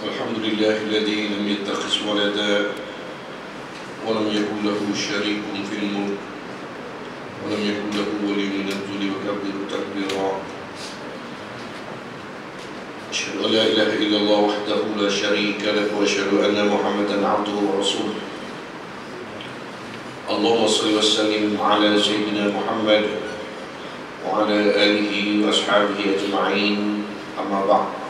الحمد لله الذي لم يتخذ ولدا ولم يكن له شريك في الملك ولم يكن له ولي من الذل وكبره تكبيرا. أشهد أن لا إله إلا الله وحده لا شريك له وأشهد أن محمدا عبده ورسوله. اللهم صل وسلم على سيدنا محمد وعلى آله وأصحابه أجمعين. أما بعد.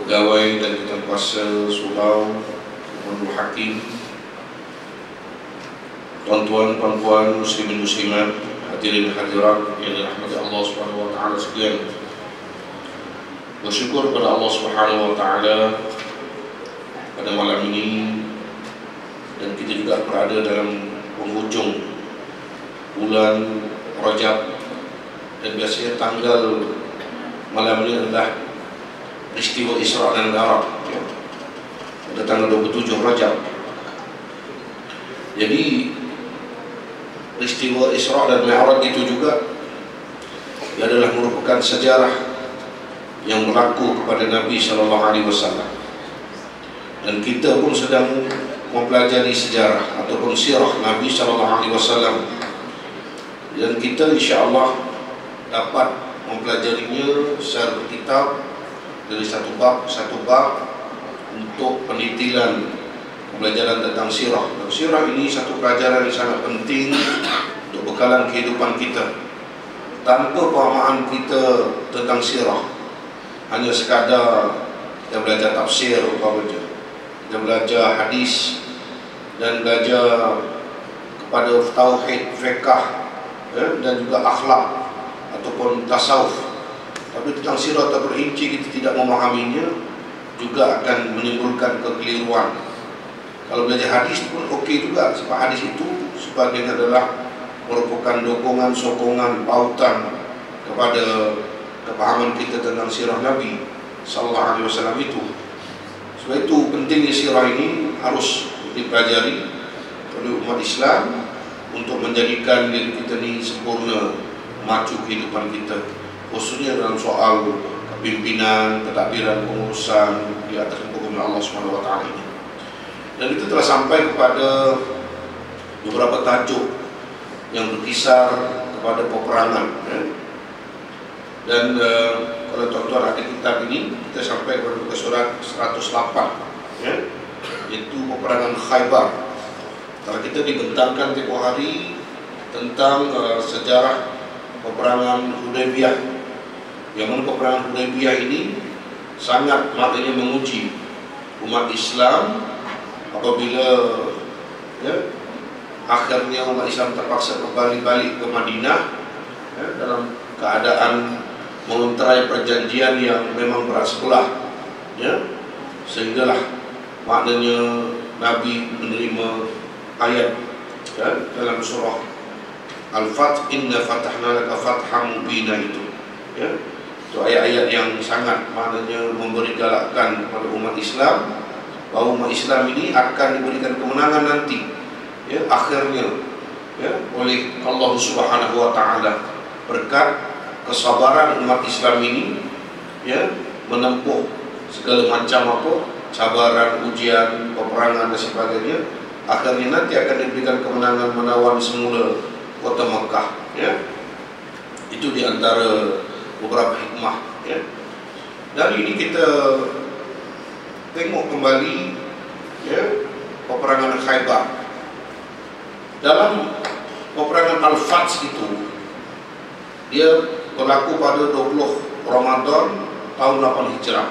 Pegawai dan kita kuasa surau Umumul Hakim, tuan-tuan, puan-puan, muslimin muslimat, hadirin hadirat yang dirahmati Allah Subhanahu wa taala sekalian. Bersyukur kepada Allah Subhanahu wa taala pada malam ini, dan kita juga berada dalam penghujung bulan Rajab, dan biasanya tanggal malam ini adalah peristiwa Isra dan Mi'raj, pada tanggal 27 Rajab. Jadi peristiwa Isra dan Mi'raj itu juga adalah merupakan sejarah yang berlaku kepada Nabi SAW. Dan kita pun sedang mempelajari sejarah ataupun sirah Nabi SAW. Dan kita insya-Allah dapat mempelajarinya secara berkitab dari satu bab untuk penitilan pembelajaran tentang sirah. Dan sirah ini satu pelajaran yang sangat penting untuk bekalan kehidupan kita. Tanpa pemahaman kita tentang sirah, hanya sekadar kita belajar tafsir umpamanya, kita belajar hadis dan belajar kepada tauhid, fiqh, dan juga akhlak ataupun tasawuf, tapi tentang sirah terperinci kita tidak memahaminya, juga akan menimbulkan kekeliruan. Kalau belajar hadis pun okey juga, sebab hadis itu sebagian adalah merupakan dokongan, sokongan, pautan kepada kepahaman kita tentang sirah Nabi sallallahu alaihi wasallam itu. Sebab itu pentingnya sirah ini harus dipelajari oleh umat Islam untuk menjadikan diri kita ini sempurna, maju kehidupan kita, khususnya dalam soal kepimpinan, pentadbiran, pengurusan di atas hukum Allah Subhanahu wa taala ini. Dan itu telah sampai kepada beberapa tajuk yang berkisar kepada peperangan, Dan kalau tuan-tuan ada kitab ini, kita sampai kepada buku surat 108, iaitu peperangan Khaybar. Kalau kita dibentangkan tempoh hari tentang sejarah peperangan Hudaybiyah, yang mana peperangan Hudaybiyah ini sangat maknanya menguji umat Islam apabila akhirnya umat Islam terpaksa kembali balik ke Madinah, dalam keadaan mengenterai perjanjian yang memang berat sebelah, sehinggalah maknanya Nabi menerima ayat dalam surah Al-Fath, inna fatahna laka fatham mubina itu, itu ayat-ayat yang sangat maknanya memberi galakan kepada umat Islam bahawa umat Islam ini akan diberikan kemenangan nanti, akhirnya, oleh Allah Subhanahu wa taala, berkat kesabaran umat Islam ini, menempuh segala macam cabaran, ujian, peperangan dan sebagainya. Akhirnya nanti akan diberikan kemenangan menawan semula kota Mekah, Itu di antara beberapa hikmah, Dari ini kita tengok kembali, peperangan Khaybar. Dalam peperangan Al-Fath itu, dia berlaku pada 20 Ramadan tahun 8 Hijrah.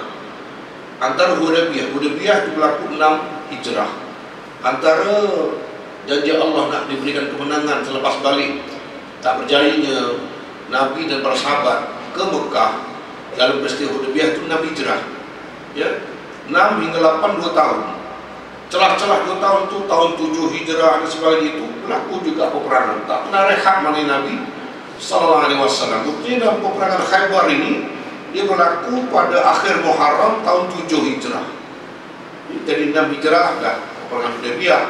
Antara Hudaybiyah itu berlaku 6 Hijrah. Antara janji Allah nak diberikan kemenangan selepas balik tak berjayanya Nabi dan para sahabat ke Mekah dalam peristiwa Hudaybiyah itu 6 Hijrah, 6 hingga 8, 2 tahun. Celah-celah 2 tahun itu, tahun 7 Hijrah dan sebagainya itu berlaku juga peperangan. Tak pernah rehat oleh Nabi sallallahu alaihi wasallam. Buktinya dalam peperangan Khaybar ini, dia berlaku pada akhir Muharram tahun 7 Hijrah. Jadi 6 Hijrah dah peperangan Hudaybiyah.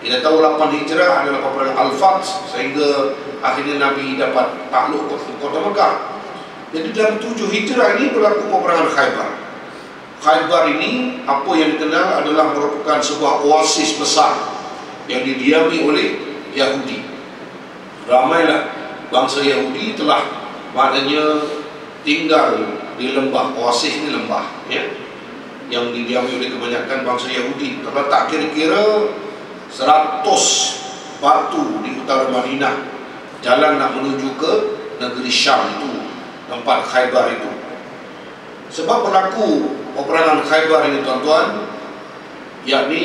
Kita tahu 8 Hijrah adalah peperangan Al-Fath, sehingga akhirnya Nabi dapat takluk kota Mekah. Jadi dalam 7 Hijrah ini berlaku peperangan Khaybar. Khaybar ini apa yang dikenal adalah merupakan sebuah oasis besar yang didiami oleh Yahudi. Ramailah bangsa Yahudi telah maknanya tinggal di lembah. Oasis ini lembah, ya, yang didiami oleh kebanyakan bangsa Yahudi. Terletak kira-kira 100 batu di utara Madinah, jalan nak menuju ke negeri Syam itu, tempat Khaybar itu. Sebab berlaku peperangan Khaybar ini, tuan-tuan, yakni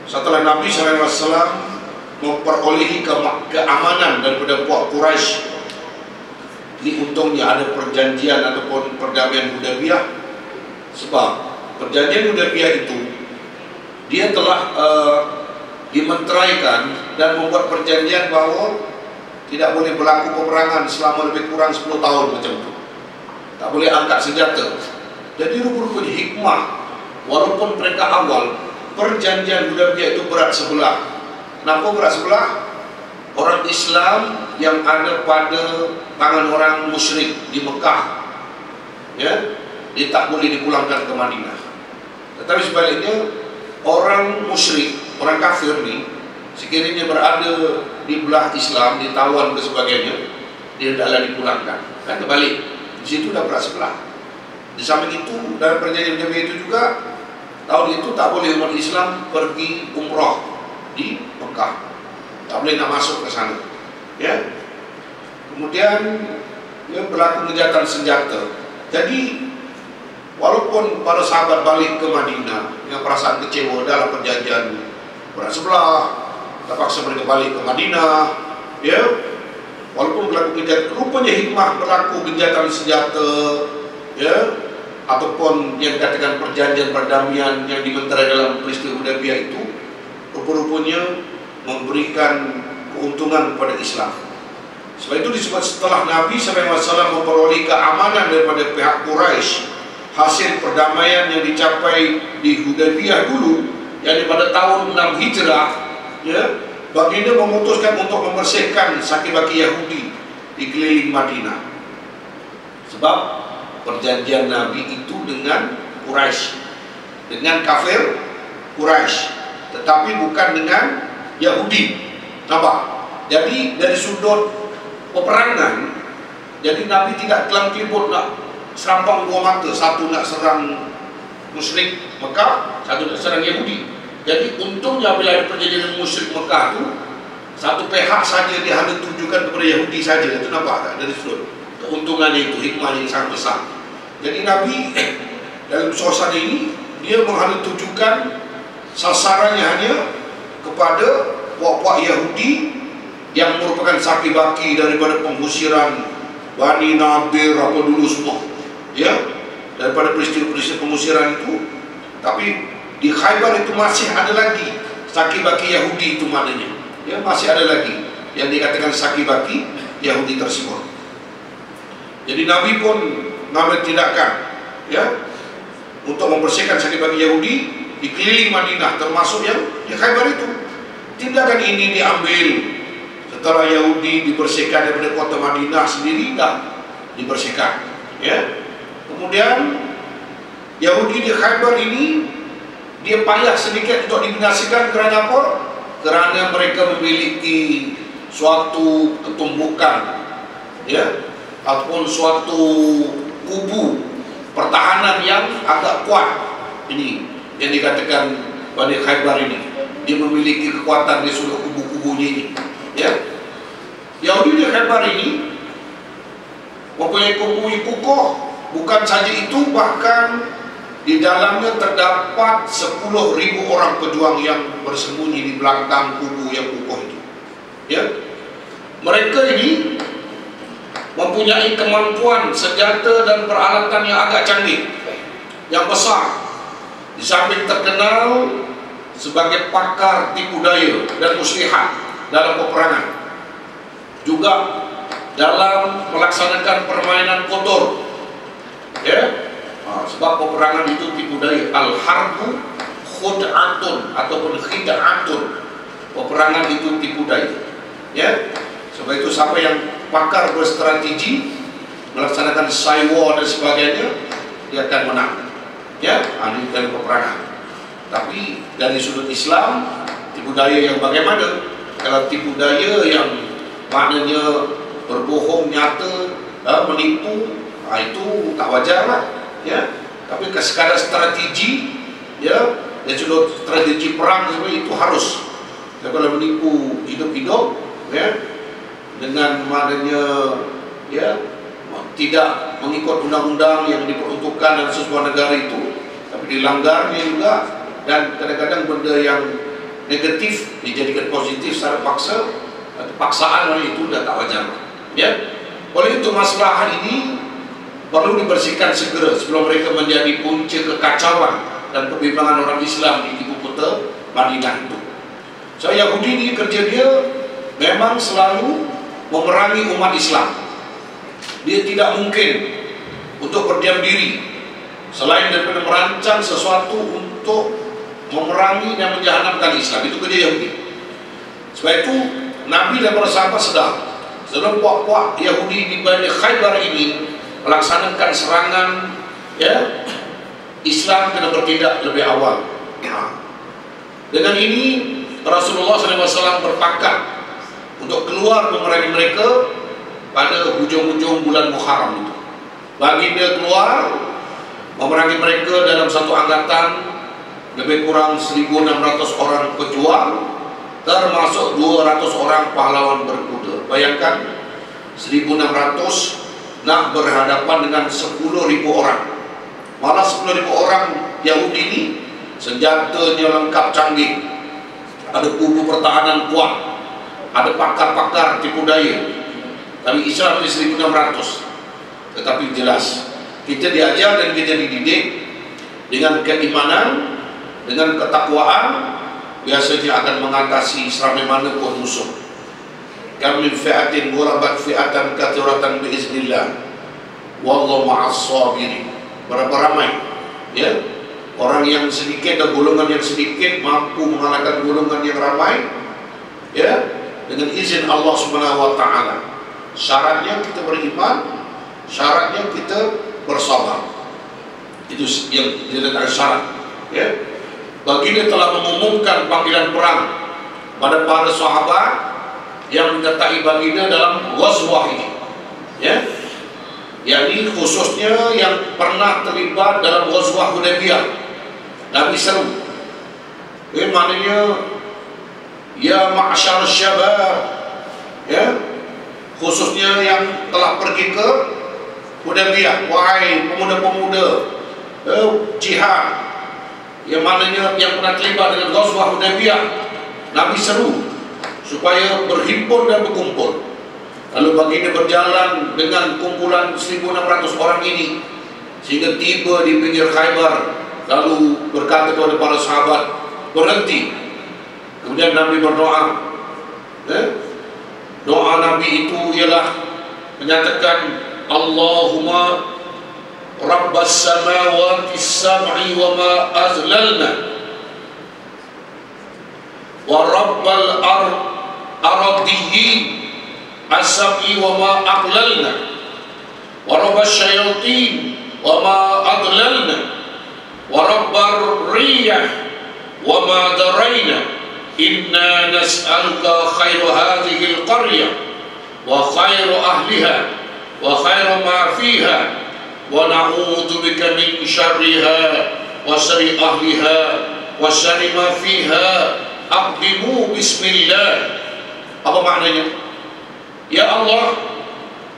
setelah Nabi SAW memperolehi keamanan daripada puak Quraisy. Ini untungnya ada perjanjian ataupun perdamaian Hudaybiyah. Sebab perjanjian Hudaybiyah itu dia telah dimenteraikan dan membuat perjanjian bahawa tidak boleh berlaku peperangan selama lebih kurang 10 tahun macam itu. Tak boleh angkat senjata. Jadi rupa-rupanya hikmah, walaupun mereka awal perjanjian Hudaybiyah itu berat sebelah. Kenapa berat sebelah? Orang Islam yang ada pada tangan orang musyrik di Mekah, ya, dia tak boleh dipulangkan ke Madinah. Tetapi sebaliknya, orang musyrik, orang kafir ni, sekiranya berada di belah Islam, ditawan ke sebagainya, dia taklah dipulangkan. Kan terbalik. Di situ dah berat sebelah. Di samping itu, dalam perjanjian Hudaybiyah itu juga, tahun itu tak boleh umat Islam pergi umrah di Mekah. Tak boleh nak masuk ke sana, ya. Kemudian ya, berlaku gencatan senjata. Jadi walaupun para sahabat balik ke Madinah dengan perasaan kecewa dalam perjanjian berat sebelah, terpaksa mereka balik ke Madinah, ya. Walaupun berlaku gencatan, rupanya hikmah berlaku gencatan senjata, ya, ataupun yang dikatakan perjanjian perdamaian yang dimenterai dalam peristiwa Hudaybiyah itu, rupa-rupanya memberikan keuntungan kepada Islam. Sebab itu disebut setelah Nabi SAW memperoleh keamanan daripada pihak Quraisy, hasil perdamaian yang dicapai di Hudaybiyah dulu, yang pada tahun 6 Hijrah, ya, baginda memutuskan untuk membersihkan saki-baki Yahudi di keliling Madinah. Sebab perjanjian Nabi itu dengan Quraisy, dengan kafir Quraisy, tetapi bukan dengan Yahudi. Nampak? Jadi dari sudut peperangan, jadi Nabi tidak kelam-kelibut nak serampang dua mata, satu nak serang musyrik Mekah, satu nak serang Yahudi. Jadi untungnya bila ada perjanjian musyrik Mekah tu, satu pihak saja dia hanya tujukan kepada Yahudi saja. Itu nampak tak? Dari sudut keuntungannya itu, hikmahnya yang sangat besar. Jadi Nabi dalam suasana ini, dia menghanya tujukan sasarannya hanya kepada puak-puak Yahudi yang merupakan saki-baki daripada penggusiran Bani Nadir apa dulu semua, ya, daripada peristiwa-peristiwa pengusiran itu. Tapi di Khaybar itu masih ada lagi saki-baki Yahudi itu, maknanya, ya, masih ada lagi yang dikatakan saki-baki Yahudi tersebut. Jadi Nabi pun mengambil tindakan, ya, untuk membersihkan saki-baki Yahudi di keliling Madinah, termasuk yang di Khaybar itu. Tindakan ini diambil setelah Yahudi dibersihkan daripada kota Madinah sendiri, dah dibersihkan, ya. Kemudian Yahudi di Khaybar ini dia payah sedikit untuk dibinasakan. Kerana apa? Kerana mereka memiliki suatu ketumbukan, ya, ataupun suatu kubu pertahanan yang agak kuat. Ini yang dikatakan Bani Khaybar ini, dia memiliki kekuatan di seluruh kubu-kubunya ini, ya. Yahudi di Khaybar ini mempunyai kubu yang kukuh. Bukan saja itu, bahkan di dalamnya terdapat 10.000 orang pejuang yang bersembunyi di belakang kubu yang kukuh itu, ya. Mereka ini mempunyai kemampuan senjata dan peralatan yang agak canggih, yang besar. Di samping terkenal sebagai pakar tipu daya dan muslihat dalam peperangan, juga dalam melaksanakan permainan kotor, ya. Sebab peperangan itu tipu daya. Al-harbu khud'atun ataupun khid'atun. Peperangan itu tipu daya, ya. Sebab itu siapa yang pakar berstrategi, melaksanakan cyber dan sebagainya, dia akan menang. Ya, ini dari peperangan. Tapi dari sudut Islam, tipu daya yang bagaimana? Kalau tipu daya yang maknanya berbohong nyata, menipu, itu tak wajar lah. Ya, tapi sekadar strategi, ya, dan sudah strategi perang sebenarnya itu harus. Kalau menipu hidup-hidup, ya, dengan maknanya, ya, tidak mengikut undang-undang yang diperuntukkan dalam sebuah negara itu, tapi dilanggarnya juga, dan kadang-kadang benda yang negatif dijadikan positif secara paksa atau paksaan, itu sudah tak wajar. Ya, oleh itu masalah ini perlu dibersihkan segera sebelum mereka menjadi punca kekacauan dan kebimbangan orang Islam di ibu kota Madinah itu. So, Yahudi ini kerja dia memang selalu memerangi umat Islam. Dia tidak mungkin untuk berdiam diri selain daripada merancang sesuatu untuk memerangi dan menjahanamkan Islam. Itu kerja Yahudi. Sebab itu Nabi dan para sahabat sedang sebelum puak-puak Yahudi di Bani Khaybar ini melaksanakan serangan, ya, Islam kena bertindak lebih awal. Dengan ini Rasulullah SAW berpakat untuk keluar memerangi mereka pada hujung-hujung bulan Muharram itu. Baginda keluar memerangi mereka dalam satu angkatan lebih kurang 1.600 orang pejuang, termasuk 200 orang pahlawan berkuda. Bayangkan 1.600 nak berhadapan dengan 10.000 orang. Malah 10.000 orang Yahudi ini senjatanya lengkap canggih, ada kubu pertahanan kuat, ada pakar-pakar tipu daya. Tapi Islam ini 1.600. Tetapi jelas kita diajar dan kita dididik dengan keimanan, dengan ketakwaan, biasanya akan mengatasi seramai mana pun musuh. Kam min fi'atin ghalabat fi'atan katsiratan biiznillah wallahu ma'as sabirin. Berapa ramai, ya, orang yang sedikit dan golongan yang sedikit mampu mengalahkan golongan yang ramai, ya, dengan izin Allah Subhanahu wa taala. Syaratnya kita beriman, syaratnya kita bersabar. Itu yang dikatakan syarat, ya. Baginda telah mengumumkan panggilan perang pada para sahabat yang menyertai baginda dalam ghazwah ini, ya, yakni khususnya yang pernah terlibat dalam ghazwah Hudaybiyah. Nabi seru, maknanya, ya ma'asyar syabab, ya, khususnya yang telah pergi ke Hudaybiyah, wahai pemuda-pemuda jihad, yang mananya yang pernah terlibat dengan ghazwah Hudaybiyah. Nabi seru supaya berhimpun dan berkumpul. Lalu baginda berjalan dengan kumpulan 1.600 orang ini sehingga tiba di pinggir Khaybar, lalu berkata kepada para sahabat, berhenti. Kemudian Nabi berdoa. Doa Nabi itu ialah menyatakan, Allahumma Rabbas samawati sab'i wa ma azlalna wa Rabbal aradiyyin as-sab'i wa ma aqlalna wa Rabbas syayatin wa ma adlalna wa Rabbar riyah wa ma darayna inna nas'aluka khairu hadhihi al-qaryah wa khairu ahliha wa khairu ma fiha wa na'udzu bika min syarriha wa syarri ahliha wa syarri ma fiha aqdimu bismillah. Apa maknanya? Ya Allah,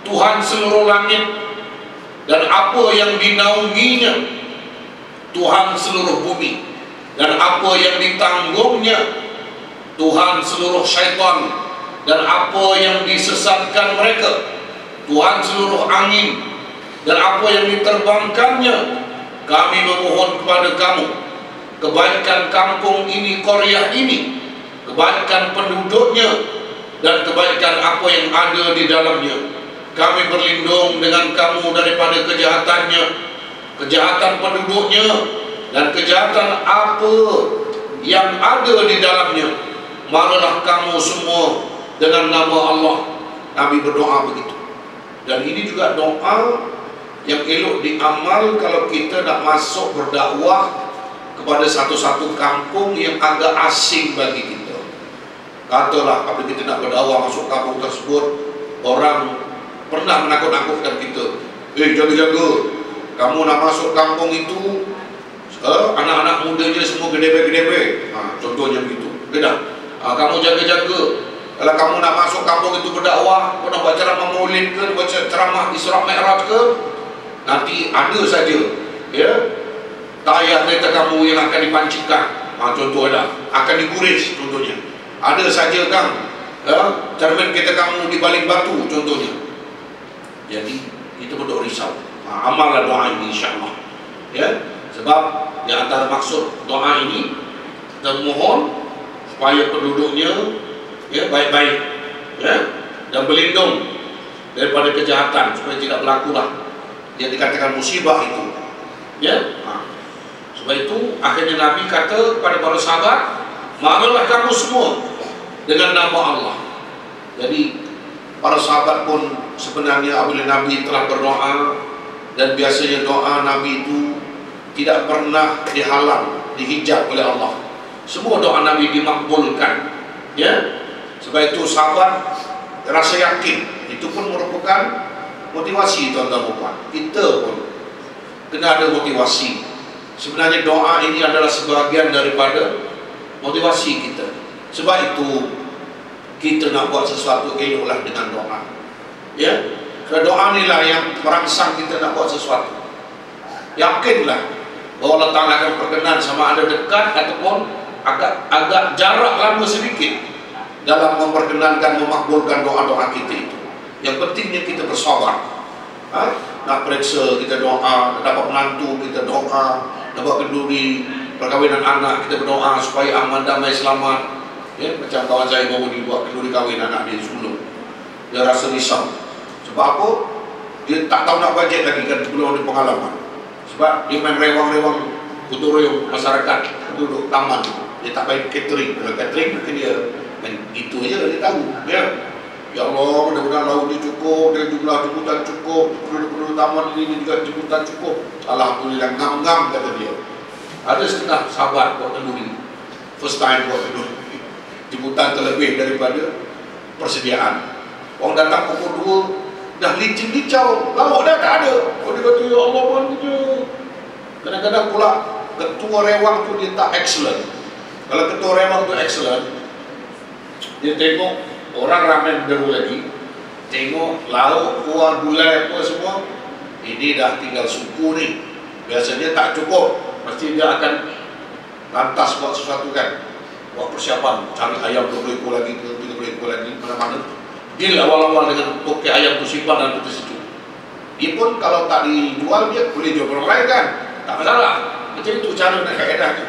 Tuhan seluruh langit dan apa yang dinaunginya, Tuhan seluruh bumi dan apa yang ditanggungnya, Tuhan seluruh syaitan dan apa yang disesatkan mereka, Tuhan seluruh angin dan apa yang diterbangkannya. Kami memohon kepada kamu kebaikan kampung ini, Qaryah ini, kebaikan penduduknya dan kebaikan apa yang ada di dalamnya. Kami berlindung dengan kamu daripada kejahatannya, kejahatan penduduknya dan kejahatan apa yang ada di dalamnya. Marilah kamu semua dengan nama Allah. Nabi berdoa begitu. Dan ini juga doa yang elok diamal kalau kita nak masuk berdakwah kepada satu-satu kampung yang agak asing bagi kita. Katalah apabila kita nak berdakwah masuk kampung tersebut, orang pernah menakut-nakutkan kita. Jaga-jaga, kamu nak masuk kampung itu, anak-anak mudanya semua gedebe-gedebe. Contohnya begitu. Kamu jaga-jaga. Kalau kamu nak masuk kampung itu berdakwah, kau nak baca ceramah maulid ke, baca ceramah Isra Mi'raj ke, nanti ada saja tayar kereta kamu yang akan dipancitkan. Contohnya akan diguris, contohnya. Ada saja kang cermin kereta kamu di baling batu, contohnya. Jadi kita berdoa risau. Amallah doa ini insyaAllah. Sebab di antara maksud doa ini, kita mohon supaya penduduknya baik-baik, dan berlindung daripada kejahatan, supaya tidak berlakulah yang dikatakan musibah itu. Sebab itu akhirnya Nabi kata kepada para sahabat, marilah kamu semua dengan nama Allah. Jadi para sahabat pun sebenarnya apabila Nabi telah berdoa, dan biasanya doa Nabi itu tidak pernah dihalang, dihijab oleh Allah. Semua doa Nabi dimakbulkan. Sebab itu sahabat rasa yakin. Itu pun merupakan motivasi tuan-tuan puan. Kita pun kena ada motivasi. Sebenarnya doa ini adalah sebahagian daripada motivasi kita. Sebab itu kita nak buat sesuatu, eloklah dengan doa. Kerana doa inilah yang merangsang kita nak buat sesuatu. Yakinlah bahawa Allah Ta'ala akan berkenan, sama ada dekat ataupun agak jarak lama sedikit dalam memperkenankan, memakbulkan doa-doa kita itu. Yang pentingnya kita bersabar. Nak periksa kita doa, dapat menantu kita doa, dapat kenduri perkahwinan anak kita berdoa supaya aman, damai, selamat. Macam kawan saya baru dibuat kenduri kahwin anak dia sebelum, dia rasa risau. Sebab apa? Dia tak tahu nak bajet lagi kan, belum ada pengalaman. Sebab dia main rewang-rewang gotong royong masyarakat duduk taman. Dia tak main catering. Kalau catering mungkin dia main itu aja, dia tahu. Ya Allah, mudah-mudahan lauk dia cukup, dia jumlah jemputan cukup, penduduk-penduduk taman ini juga jemputan cukup. Alhamdulillah, ngam-ngam kata dia. Ada setengah sahabat buat kenduri, first time buat kenduri, jemputan terlebih daripada persediaan. Orang datang pukul 2 dah licin-licau, lauk dah tak ada. Dia kata, ya Allah mana. Kadang-kadang pula ketua rewang tu dia tak excellent. Kalau ketua rewang tu excellent, dia tengok orang ramai berderu lagi, tengok lauk, kuah, gulai apa semua, ini dah tinggal suku ni. Biasanya tak cukup, mesti dia akan lantas buat sesuatu kan, buat persiapan, cari ayam 20 ekor lagi, 30 ekor lagi, mana-mana. Dia awal-awal dengan tokek ayam tu simpan dalam peti sejuk. Dia pun kalau tak dijual, dia boleh jual orang lain kan, tak masalah. Macam itu cara nak kaedahnya.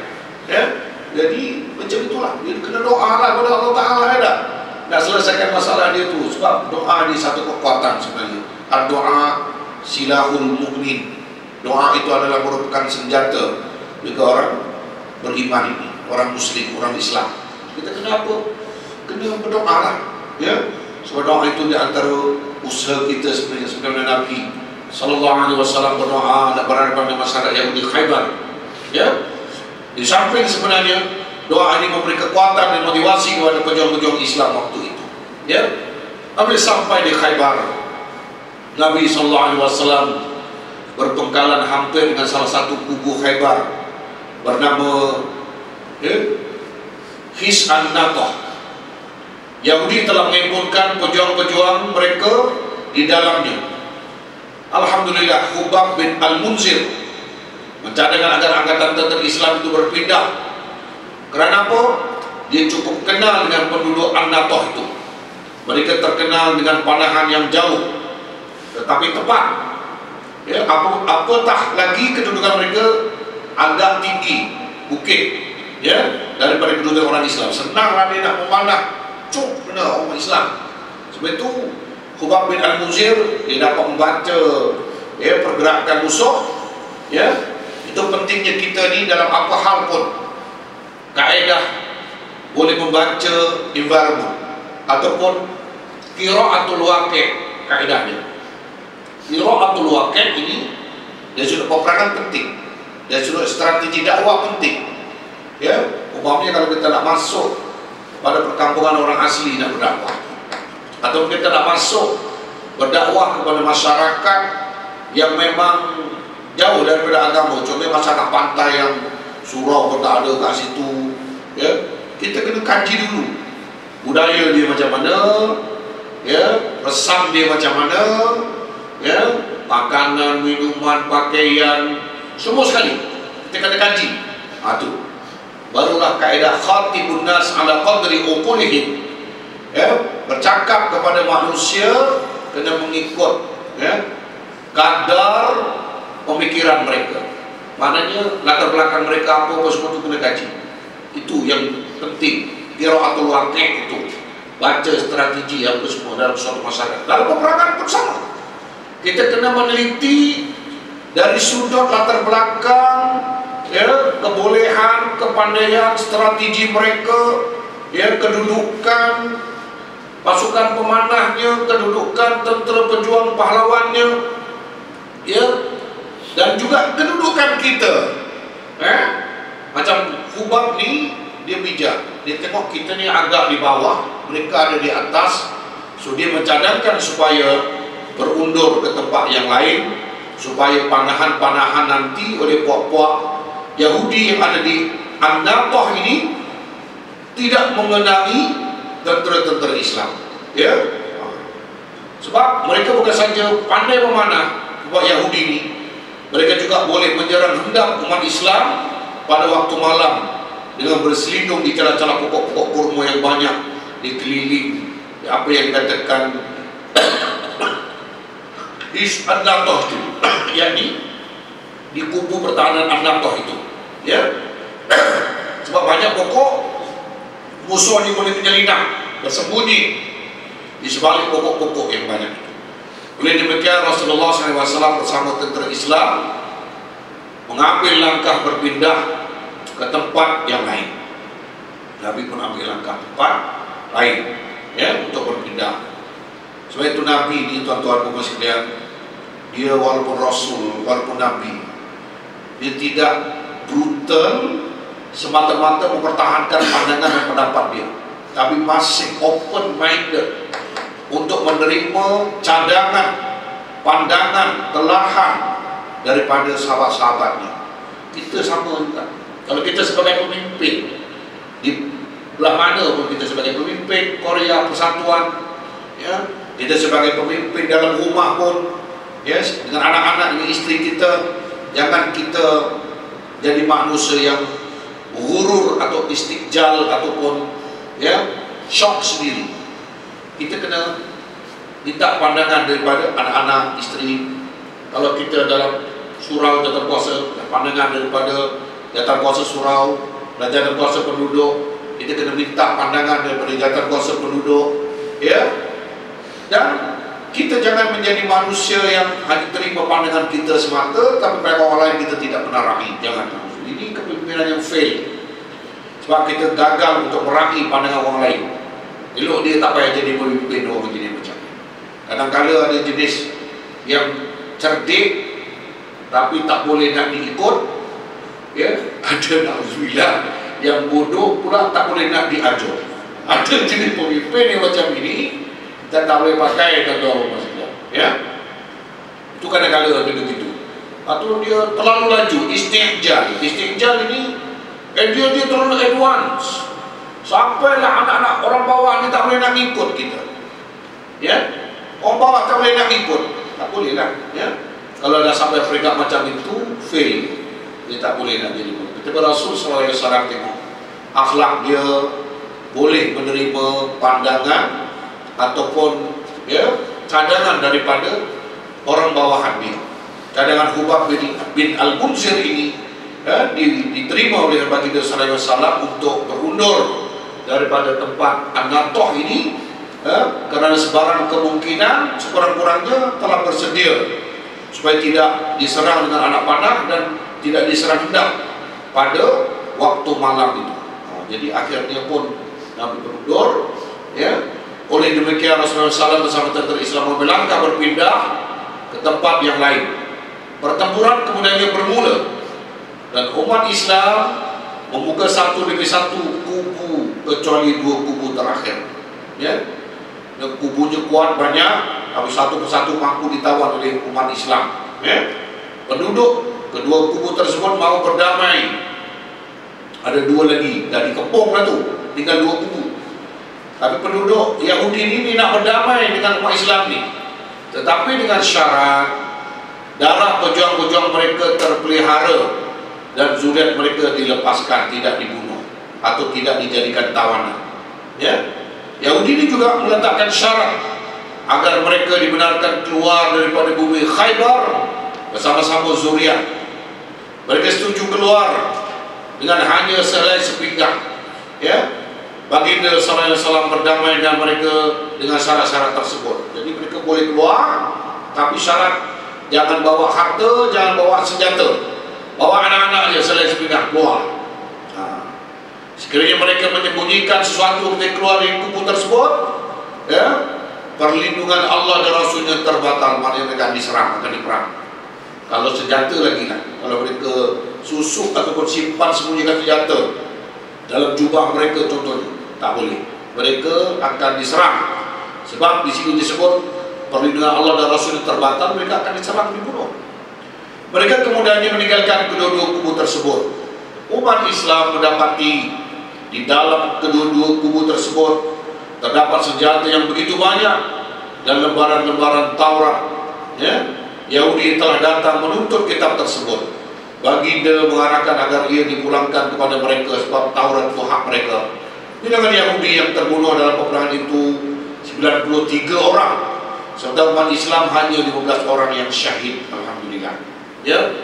Jadi macam itulah, dia kena doa lah kepada Allah Ta'ala nak selesaikan masalah dia tu. Sebab doa ni satu kekuatan sebenarnya. Doa silahul mu'min. Doa itu adalah merupakan senjata bagi orang beriman ini, orang muslim, orang Islam. Kita kena apa? Kena berdoa lah. Sebab doa itu di antara usaha kita sebenarnya. Sebenarnya Nabi SAW berdoa nak berhadapan dengan masyarakat Yahudi Khaybar. Di samping sebenarnya doa ini memberi kekuatan dan motivasi kepada pejuang-pejuang Islam waktu itu. Apabila sampai di Khaybar, Nabi SAW berpengkalan hampir dengan salah satu kubu Khaybar bernama His'an-Natah. Yahudi telah menghimpunkan pejuang-pejuang mereka di dalamnya. Alhamdulillah, Hubab bin Al-Munzir mencadangkan agar angkatan tentera Islam itu berpindah. Kerana apa? Dia cukup kenal dengan penduduk An-Natah itu. Mereka terkenal dengan panahan yang jauh tetapi tepat. Apatah lagi kedudukan mereka agak tinggi, bukit, daripada kedudukan orang Islam. Senanglah dia nak memanah, benar orang Islam. Sebab itu Hubab bin Al-Munzir dia dapat membaca pergerakan musuh. Itu pentingnya kita ni dalam apa hal pun, kaedah boleh membaca environment ataupun qiraatul waqi', kaedahnya Qiraatul Waqi' ini dari sudut peperangan penting, dari sudut strategi dakwah penting. Ya, umpamanya kalau kita nak masuk pada perkampungan orang asli nak berdakwah, atau kita nak masuk berdakwah kepada masyarakat yang memang jauh daripada agama, contohnya masyarakat pantai yang surau pun tak ada kat situ, ya, kita kena kaji dulu budaya dia macam mana, ya, resam dia macam mana, ya, makanan, minuman, pakaian, semua sekali kita kena kaji. Tu barulah kaedah khatibun nas ala qadri uqulihim, ya, bercakap kepada manusia kena mengikut, ya, kadar pemikiran mereka. Maknanya latar belakang mereka apa semua itu kena kaji. Itu yang penting. Qiraatul Waqi' itu baca strategi apa semua dalam suatu masyarakat. Dalam peperangan pun sama. Kita kena meneliti dari sudut latar belakang, ya, kebolehan, kepandaian, strategi mereka, ya, kedudukan pasukan pemanahnya, kedudukan tentera pejuang pahlawannya, ya, dan juga kedudukan kita. Macam Hubab ni, dia bijak, dia tengok kita ni agak di bawah, mereka ada di atas, so dia mencadangkan supaya berundur ke tempat yang lain, supaya panahan-panahan nanti oleh puak-puak Yahudi yang ada di An-Natah ini tidak mengenai tentera-tentera Islam, ya. Sebab mereka bukan saja pandai memanah, puak Yahudi ini, mereka juga boleh menyerang hendak umat Islam pada waktu malam dengan berselindung di celah-celah pokok-pokok kurma yang banyak di keliling, apa yang dikatakan di An-Natah itu, yakni di kubu pertahanan An-Natah itu, ya. Sebab banyak pokok, musuh ini boleh menyelinap, bersembunyi di sebalik pokok-pokok yang banyak itu. Oleh demikian Rasulullah SAW bersama tentera Islam mengambil langkah berpindah ke tempat yang lain. Nabi pun ambil langkah tempat lain, ya, untuk berpindah. Sebab itu Nabi ini, tuan-tuan dan sekalian, dia walaupun Rasul, walaupun Nabi, dia tidak brutal semata-mata mempertahankan pandangan dan pendapat dia, tapi masih open minded untuk menerima cadangan, pandangan, telahan daripada sahabat-sahabatnya. Kita sama juga. Kalau kita sebagai pemimpin di belah mana pun, kita sebagai pemimpin Korea Persatuan, ya, kita sebagai pemimpin dalam rumah pun, yes, dengan anak-anak, dengan isteri kita, jangan kita jadi manusia yang ghurur atau istiqjal ataupun, ya, syok sendiri. Kita kena minta pandangan daripada anak-anak, isteri. Kalau kita dalam surau jawatan kuasa, pandangan daripada jawatan kuasa surau dan jawatan kuasa penduduk, kita kena minta pandangan daripada jawatan kuasa penduduk, ya. Dan kita jangan menjadi manusia yang hanya terima pandangan kita semata, tapi pada orang lain kita tidak pernah raih. Jangan. Ini kepemimpinan yang fail. Sebab kita gagal untuk meraih pandangan orang lain. Elok dia tak payah jadi pemimpin orang jenis macam ni. Kadang-kadang ada jenis yang cerdik tapi tak boleh nak diikut, ya. Ada na'udzubillah yang bodoh pula tak boleh nak diajar. Ada jenis pemimpin yang macam ini kita tak boleh pakai kata orang masyarakat, ya. Itu kadang-kadang ada begitu. Atau dia terlalu laju, istiqjal. Istiqjal ini dia terlalu advance, sampailah anak-anak orang bawah ni tak boleh nak ikut kita, ya. Orang bawah tak boleh nak ikut, tak boleh lah, ya. Kalau dah sampai peringkat macam itu, fail, dia tak boleh nak jadi pemimpin. Tapi Rasul SAW tengok akhlak dia, boleh menerima pandangan ataupun, ya, cadangan daripada orang bawahan dia. Cadangan Hubab bin Al-Munzir ini, ya, diterima oleh Baginda sallallahu alaihi wasallam untuk berundur daripada tempat An-Natah ini, ya, kerana sebarang kemungkinan sekurang-kurangnya telah bersedia supaya tidak diserang dengan anak panah dan tidak diserang hendak pada waktu malam itu. Jadi akhirnya pun Nabi berundur, ya. Oleh demikian Rasulullah SAW bersama tentera Islam melangkah berpindah ke ke tempat yang lain. Pertempuran kemudiannya bermula dan umat Islam membuka satu demi satu kubu kecuali dua kubu terakhir. Ya, dan kubunya kuat banyak, tapi satu persatu mampu ditawan oleh umat Islam. Ya, penduduk kedua kubu tersebut mau berdamai. Ada dua lagi, dari kepung lah tu, tinggal dua kubu. Tapi penduduk Yahudi ini nak berdamai dengan umat Islam ni, tetapi dengan syarat darah pejuang-pejuang mereka terpelihara dan zuriat mereka dilepaskan, tidak dibunuh atau tidak dijadikan tawanan. Ya, Yahudi ini juga meletakkan syarat agar mereka dibenarkan keluar daripada bumi Khaybar bersama-sama zuriat. Mereka setuju keluar dengan hanya selai sepinggang. Ya, Baginda sallallahu alaihi wasallam berdamai dengan mereka dengan syarat-syarat tersebut. Jadi mereka boleh keluar, tapi syarat jangan bawa harta, jangan bawa senjata, bawa anak-anak aja selai sepinggang keluar. Sekiranya mereka menyembunyikan sesuatu ketika keluar dari kubu tersebut, ya, perlindungan Allah dan Rasulnya terbatal, maknanya mereka akan diserang, akan diperang. Kalau senjata lagi lah, kalau mereka susuk ataupun simpan sembunyikan senjata dalam jubah mereka contohnya, tak boleh. Mereka akan diserang. Sebab di sini disebut perlindungan Allah dan Rasul terbatal, mereka akan diserang, dibunuh. Mereka kemudiannya meninggalkan kedua-dua kubu tersebut. Umat Islam mendapati di dalam kedua-dua kubu tersebut terdapat senjata yang begitu banyak dan lembaran-lembaran Taurat. Ya, Yahudi telah datang menuntut kitab tersebut. Baginda mengarahkan agar ia dipulangkan kepada mereka sebab Taurat itu hak mereka. Bilangan Yahudi yang terbunuh dalam peperangan itu 93 orang, serta umat Islam hanya 15 orang yang syahid. Alhamdulillah. Ya,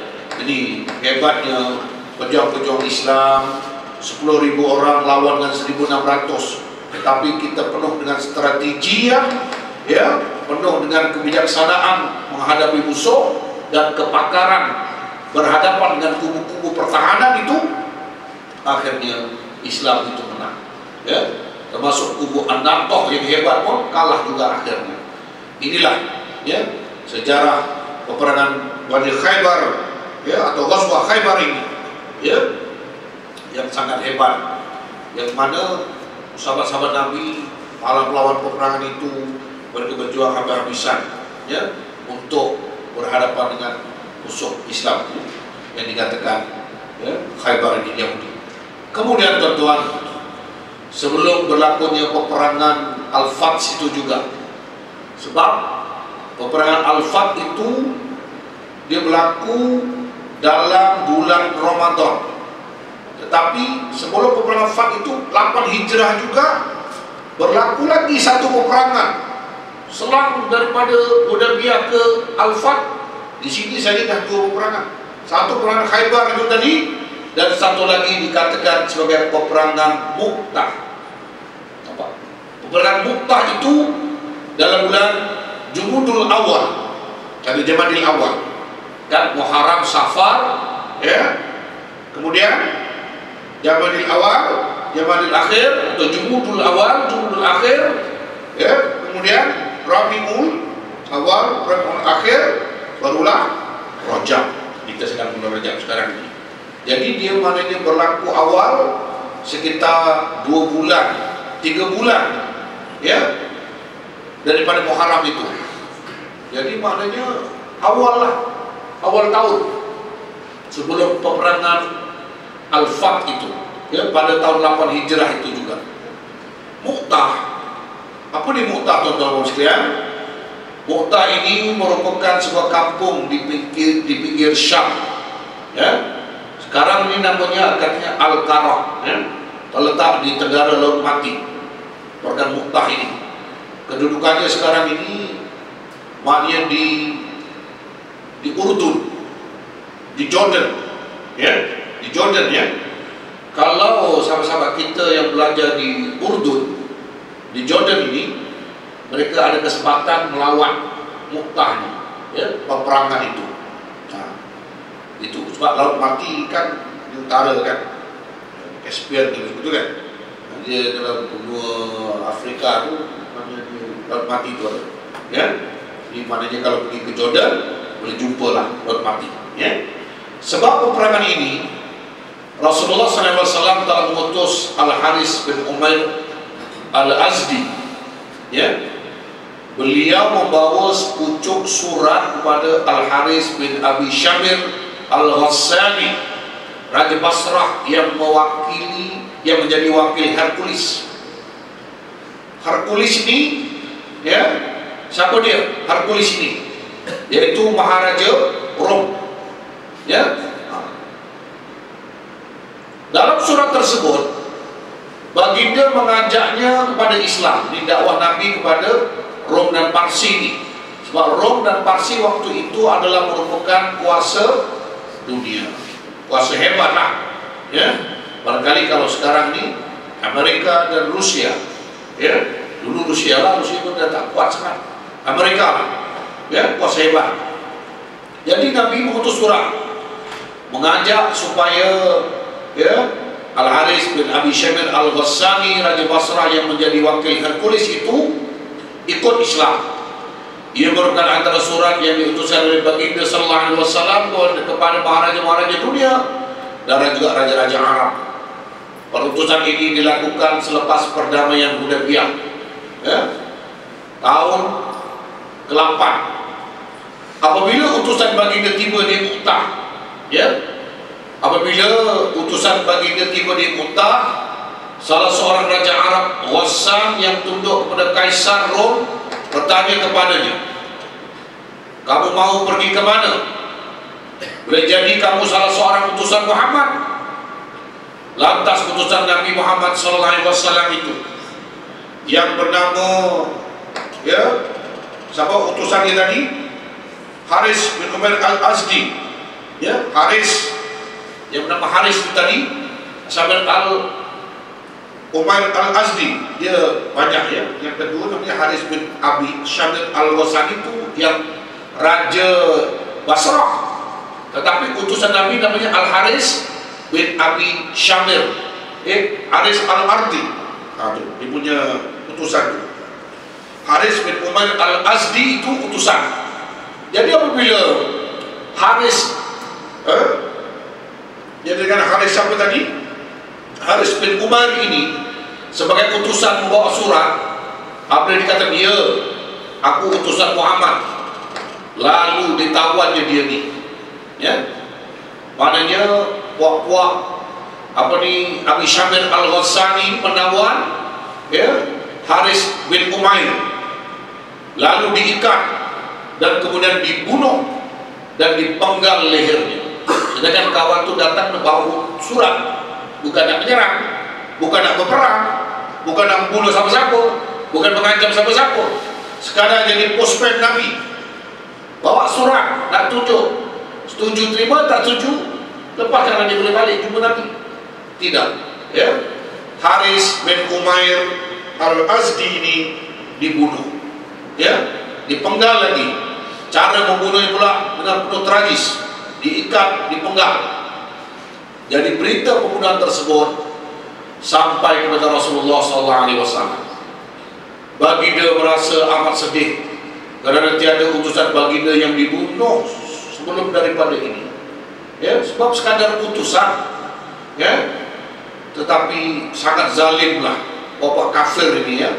jadi hebatnya pejuang-pejuang Islam. 10.000 orang lawan dengan 1.600, tetapi kita penuh dengan strategi yang, ya, penuh dengan kebijaksanaan menghadapi musuh dan kepakaran berhadapan dengan kubu-kubu pertahanan itu. Akhirnya Islam itu menang. Ya, termasuk kubu An-Nahdhah yang hebat pun kalah juga akhirnya. Inilah, ya, sejarah peperangan Bani Khaybar, ya, atau Ghazwah Khaybar ini, ya, yang sangat hebat, yang mana sahabat-sahabat Nabi, para pelawan peperangan itu, mereka berjuang habis-habisan, ya, untuk berhadapan dengan musuh Islam yang dikatakan, ya, Khaybar ini Yahudi. Kemudian tuan-tuan, sebelum berlakunya peperangan Al-Fath itu juga, sebab peperangan Al-Fath itu dia berlaku dalam bulan Ramadan. Tetapi sebelum peperangan Fath itu 8 Hijrah juga berlaku lagi satu peperangan. Selang daripada Hudaybiyah ke Al-Fath, di sini saya dah 2 peperangan. Satu peperangan Khaybar itu tadi, dan satu lagi dikatakan sebagai peperangan Mu'tah. Apa? Peperangan Mu'tah itu dalam bulan Jumadil Awal, ada Jamadil Awal, dan Muharram, Safar, ya. Kemudian Jamadil Awal, Jamadil Akhir, atau Jumadil Awal, Jumadil Akhir, ya. Kemudian Rabiul Awal, Rabiul Akhir, barulah Rajab. Kita sedang bulan Rajab sekarang ini. Jadi dia maknanya berlaku awal sekitar 2 bulan, 3 bulan, ya, daripada Muharram itu. Jadi maknanya awal lah, awal tahun sebelum peperangan Al-Fath itu, ya, pada tahun 8 Hijrah itu juga. Mu'tah, apa di Mu'tah tuan-tuan sekalian? Mu'tah ini merupakan sebuah kampung di pinggir Syam, ya. Sekarang ini namanya katanya Al-Qarah, ya, terletak di Tenggara Laut Mati. Perkan Mu'tah ini, kedudukannya sekarang ini maknanya di Urdun, di Jordan, ya, di Jordan, ya. Kalau sahabat-sahabat kita yang belajar di Urdun, di Jordan ini, mereka ada kesempatan melawan Mu'tah ini, ya, peperangan itu. Nah, itu sebab Laut Mati kan di utara kan, Caspian gitu kan. Dia dalam benua Afrika itu namanya di Laut Mati itu ada, ya. Ini maknanya kalau pergi ke Jordan boleh jumpa lah buat mati, ya. Sebab peperangan ini Rasulullah SAW telah mengutus Al-Haris bin Umair Al-Azdi, ya. Beliau membawa sepucuk surat kepada Al-Haris bin Abi Syamir Al-Ghassani, Raja Basrah yang mewakili, yang menjadi wakil Hercules. Hercules ini, ya, siapa dia? Hercules ini yaitu Maharaja Rom, ya. Dalam surat tersebut baginda mengajaknya kepada Islam, di dakwah Nabi kepada Rom dan Parsi ini. Sebab Rom dan Parsi waktu itu adalah merupakan kuasa dunia, kuasa hebat lah, ya. Barangkali kalau sekarang ni Amerika dan Rusia, ya. Dulu Rusia lah, Rusia itu dah tak kuat sangat. Amerika lah, ya, kuasa hebat. Jadi Nabi mengutus surat mengajak supaya, ya, Al-Haris bin Abi Syamir Al-Ghassani, Raja Basrah yang menjadi wakil Hercules itu ikut Islam. Ia merupakan antara surat yang diutuskan oleh baginda sallallahu alaihi wasallam kepada maharaja-maharaja dunia dan juga raja-raja Arab. Perutusan ini dilakukan selepas perdamaian Hudaybiyah, ya, tahun ke-8. Apabila utusan baginda tiba di Mu'tah, ya, apabila utusan baginda tiba di Mu'tah, salah seorang raja Arab Ghassan yang tunduk kepada Kaisar Rom bertanya kepadanya, kamu mau pergi ke mana? Boleh jadi kamu salah seorang utusan Muhammad. Lantas utusan Nabi Muhammad SAW itu yang bernama, ya, siapa utusannya tadi? Haris bin Umair Al-Azdi, ya, Haris yang bernama Haris itu tadi, sahabat Umair Al-Azdi, dia banyak, ya. Yang kedua namanya Haris bin Abi Syamir Al-Ghassani itu yang Raja Basrah. Tetapi utusan Nabi namanya Al-Haris bin Abi Syamir, Haris Al-Ardi. Dia punya utusan. Haris bin Umair Al-Azdi itu utusan. Jadi apabila Haris, jadi dengan Haris siapa tadi? Haris bin Umair ini sebagai utusan membawa surat, apabila dikatakan, ya, aku utusan Muhammad, lalu ditawannya dia ni, ya, maknanya puak-puak Abi Syamir Al-Ghassani menawan, ya, Haris bin Umair, lalu diikat dan kemudian dibunuh dan dipenggal lehernya. Sedangkan kawan itu datang membawa surat, bukan nak menyerang, bukan nak berperang, bukan nak membunuh siapa-siapa, bukan mengancam siapa-siapa, sekadar jadi postman Nabi, bawa surat, nak tunjuk, setuju terima, tak setuju lepaskan, Nabi boleh balik jumpa Nabi. Tidak, ya. Haris bin Umair Al-Azdi ini dibunuh, ya, dipenggal lagi. Cara membunuhnya pula dengan penuh tragis, diikat, dipenggal. Jadi berita pembunuhan tersebut sampai kepada Rasulullah SAW. Baginda merasa amat sedih kerana tiada utusan baginda yang dibunuh sebelum daripada ini, ya, sebab sekadar utusan, ya, tetapi sangat zalimlah bapak kafir ini, ya.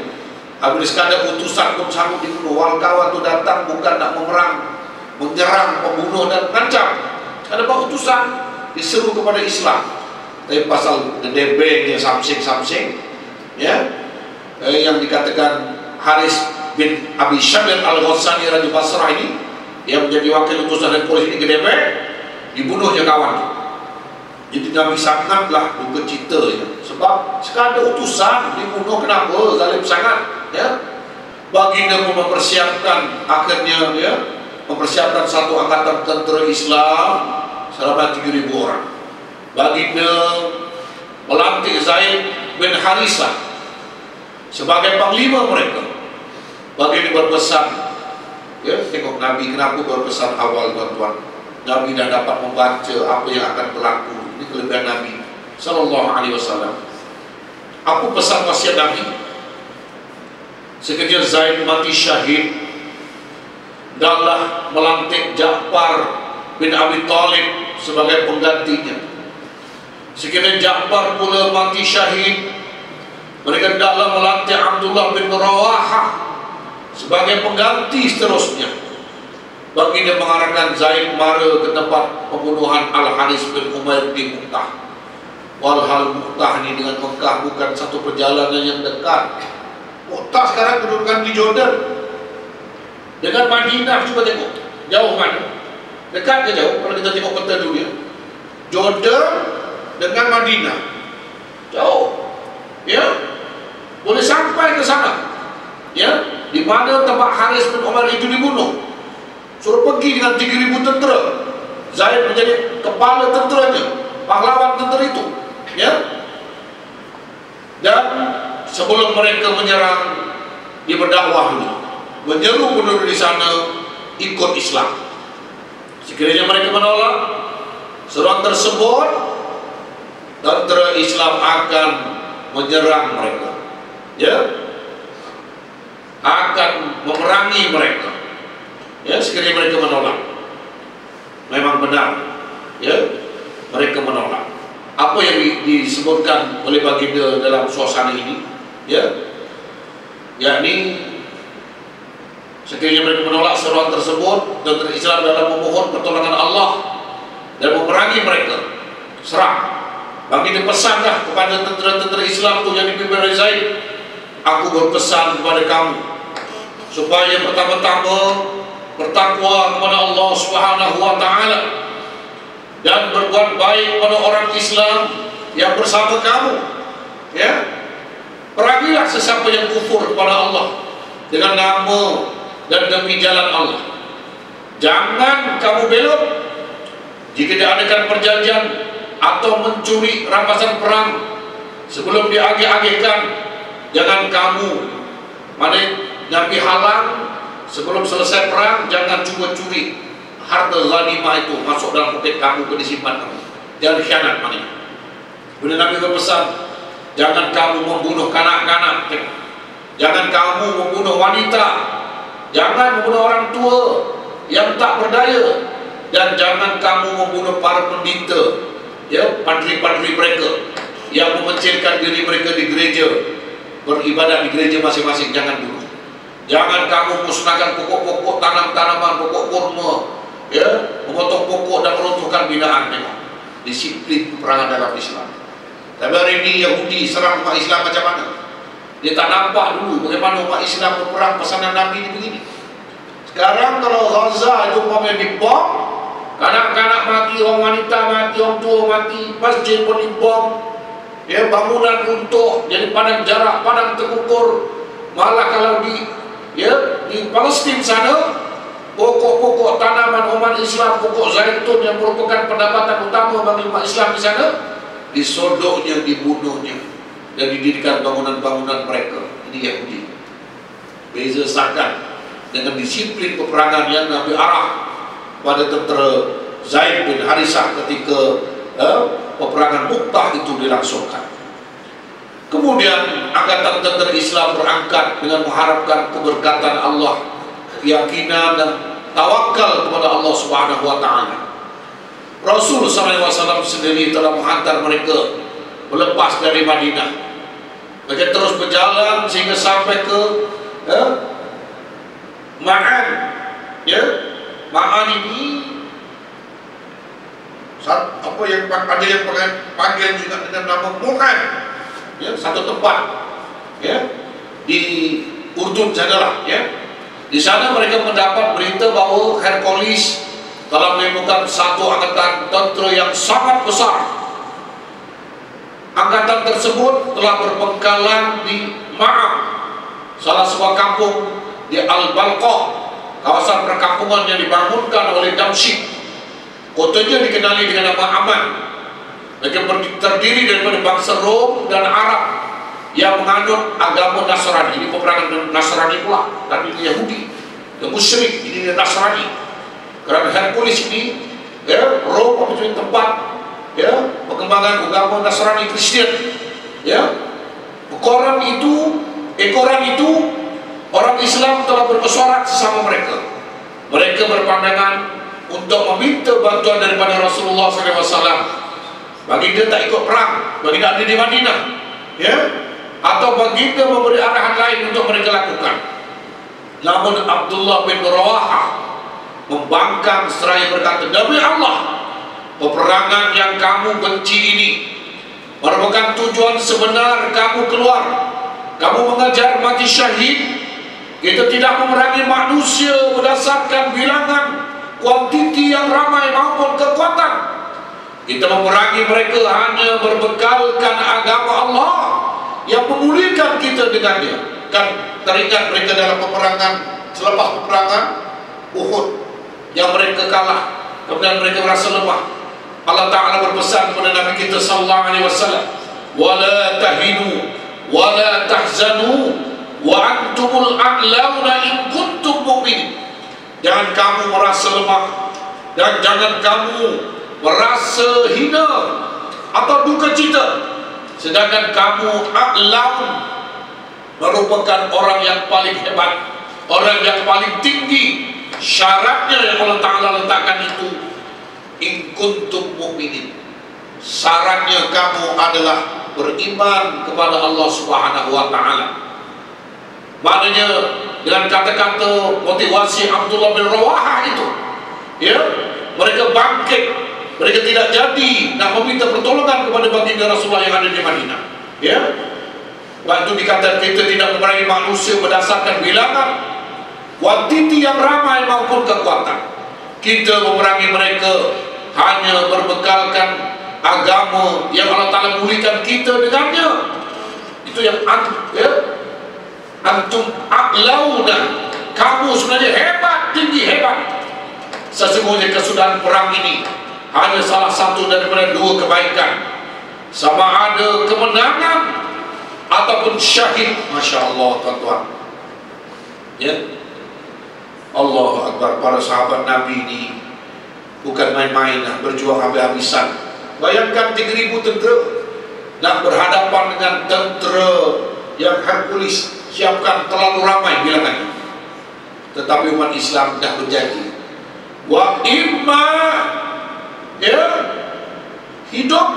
Habis sekadar utusan pun sanggup dibunuh. Kawan tu datang bukan nak menyerang, pembunuh dan mengancam. Ada bapak utusan diseru kepada Islam, tapi pasal gedebeng yang samsing, ya, yang dikatakan Haris bin Abi Syamir Al-Ghassani Raja Basrah ini yang menjadi wakil utusan Hercules ini gedebeng, dibunuhnya kawan tu. Jadi Nabi sangatlah duka cita, ya. Sebab sekadar utusan dibunuh, kenapa? Zalim sangat, ya. Baginda pun mempersiapkan, akhirnya, ya, mempersiapkan satu angkatan tentera Islam selama 3.000 orang. Baginda melantik Zaid bin Harisah sebagai panglima mereka. Baginda berpesan, ya, tengok Nabi kenapa berpesan awal, tuan-tuan. Nabi dah dapat membaca apa yang akan berlaku. Ini kelebihan Nabi sallallahu alaihi wasallam. Apa pesan wasiat Nabi? Sekejap Zaid mati syahid, hendaklah melantik Ja'far bin Abi Thalib sebagai penggantinya. Sekiranya Ja'far pula mati syahid, mereka hendaklah melantik Abdullah bin Rawahah sebagai pengganti seterusnya. Baginda mengarahkan Zaid mara ke tempat pembunuhan Al-Haris bin Umair di Mu'tah. Walhal Mu'tah ini dengan Mekah bukan satu perjalanan yang dekat. Mu'tah sekarang kedudukan di Jordan. Dengan Madinah, cuba tengok jauh mana? Dekat ke jauh? Kalau kita tengok peta dunia, Jordan dengan Madinah jauh, ya, boleh sampai ke sana, ya, di mana tempat Haris bin Umar itu dibunuh. Suruh pergi dengan 3.000 tentera. Zaid menjadi kepala tenteranya, pahlawan tentera itu, ya. Dan sebelum mereka menyerang, dia berdakwah dulu, menyeru penduduk di sana ikut Islam. Sekiranya mereka menolak seruan tersebut, tentera Islam akan menyerang mereka, ya, akan memerangi mereka, ya. Sekiranya mereka menolak, memang benar, ya, mereka menolak. Apa yang disebutkan oleh baginda dalam suasana ini, ya, yakni sekiranya mereka menolak seruan tersebut, tentera Islam dalam memohon pertolongan Allah dan memerangi mereka, serang. Baginda pesanlah kepada tentera-tentera Islam itu yang dipimpin oleh Zaid, aku berpesan kepada kamu supaya pertama-tama bertakwa kepada Allah Subhanahu wa taala dan berbuat baik pada orang Islam yang bersama kamu, ya. Perangilah sesiapa yang kufur kepada Allah dengan nama dan demi jalan Allah. Jangan kamu belot jika diadakan perjanjian atau mencuri rampasan perang sebelum diagih-agihkan. Jangan kamu Nabi halang sebelum selesai perang, jangan cuba curi harta ghanimah itu masuk dalam poket kamu, ke disimpan kamu. Jangan khianat maknanya. Kemudian Nabi berpesan, jangan kamu membunuh kanak-kanak, jangan kamu membunuh wanita, jangan membunuh orang tua yang tak berdaya, dan jangan kamu membunuh para pendeta, ya, padri-padri mereka yang memencilkan diri mereka di gereja, beribadat di gereja masing-masing. Jangan bunuh. Jangan kamu musnahkan pokok-pokok tanaman, pokok kurma, ya, memotong pokok dan meruntuhkan binaan. Memang disiplin peperangan dalam Islam. Tapi hari ini Yahudi serang umat Islam macam mana? Dia tak nampak dulu bagaimana umat Islam berperang. Pesanan Nabi ini begini. Sekarang kalau Gaza itu umpamanya dibom, kanak-kanak mati, orang wanita mati, orang tua mati, masjid pun dibom, ya, bangunan runtuh jadi padang jarak, padang terukur. Malah kalau di Palestin sana, pokok-pokok tanaman umat Islam, pokok zaitun yang merupakan pendapatan utama bagi umat Islam di sana, disodoknya, dibunuhnya, dan didirikan bangunan-bangunan mereka. Ini Yahudi. Beza sangat dengan disiplin peperangan yang Nabi arah pada tentera Zaid bin Harisah ketika peperangan Mu'tah itu dilangsungkan. Kemudian angkatan tentera Islam berangkat dengan mengharapkan keberkatan Allah, keyakinan dan tawakal kepada Allah Subhanahu wa taala. Rasul SAW sendiri telah menghantar mereka melepas dari Madinah. Mereka terus berjalan sehingga sampai ke Ma'an, ya. Ma'an ini apa yang ada yang panggil juga dengan nama Mu'an, ya, satu tempat, ya, di Urdun sanalah, ya. Di sana mereka mendapat berita bahawa Hercules telah menemukan satu angkatan tentera yang sangat besar. Angkatan tersebut telah berpengkalan di Ma'am, salah sebuah kampung di Al-Balqah, kawasan perkampungan yang dibangunkan oleh Damsyik. Kotanya dikenali dengan nama Aman. Mereka terdiri daripada bangsa Rom dan Arab yang menganut agama Nasrani. Ini peperangan dengan Nasrani pula, tapi ini Yahudi, yang musyrik, ini Nasrani. Kerana Hercules ini, ya, Rom menjadi tempat, ya, pengembangan agama Nasrani Kristen, ya. Ekoran itu orang Islam telah berpesorak sesama mereka. Mereka berpandangan untuk meminta bantuan daripada Rasulullah SAW. Baginda tak ikut perang, baginda ada di Madinah, ya, atau baginda memberi arahan lain untuk mereka lakukan. Namun Abdullah bin Rawahah membangkang seraya berkata, demi Allah, peperangan yang kamu benci ini merupakan tujuan sebenar kamu keluar. Kamu mengejar mati syahid. Kita tidak memerangi manusia berdasarkan bilangan, kuantiti yang ramai maupun kekuatan. Kita memerangi mereka hanya berbekalkan agama Allah yang memulihkan kita dengannya. Kan teringat mereka dalam peperangan, selepas peperangan Uhud yang mereka kalah, kemudian mereka merasa lemah. Allah Ta'ala berpesan kepada Nabi kita sallallahu alaihi wasallam, wala tahinu wala tahzanu wa antumul a'launa in kuntum mu'minin. Jangan kamu merasa lemah dan jangan kamu merasa hina atau duka cita, sedangkan kamu a'lam, merupakan orang yang paling hebat, orang yang paling tinggi. Syaratnya yang Allah Ta'ala letakkan itu in kuntum mu'minin. Syaratnya kamu adalah beriman kepada Allah Subhanahu wa Ta'ala. Maknanya dengan kata-kata motivasi Abdullah bin Rawahah itu, ya, mereka bangkit. Mereka tidak jadi nak meminta pertolongan kepada baginda Rasulullah yang ada di Madinah, ya. Waktu dikatakan kita tidak memerangi manusia berdasarkan bilangan, kuantiti yang ramai maupun kekuatan. Kita memerangi mereka hanya berbekalkan agama yang Allah Ta'ala pulihkan kita dengannya. Itu yang ya? Antum a'launa, kamu sebenarnya hebat, tinggi hebat. Sesungguhnya kesudahan perang ini hanya salah satu daripada dua kebaikan, sama ada kemenangan ataupun syahid. Masya Allah, tuan-tuan, ya, Allahu Akbar. Para sahabat Nabi ini bukan main-main, berjuang habis-habisan. Bayangkan 3.000 tentera nak berhadapan dengan tentera yang Hercules siapkan terlalu ramai bilangannya. Tetapi umat Islam dah berjanji, wa imma, ya, hidup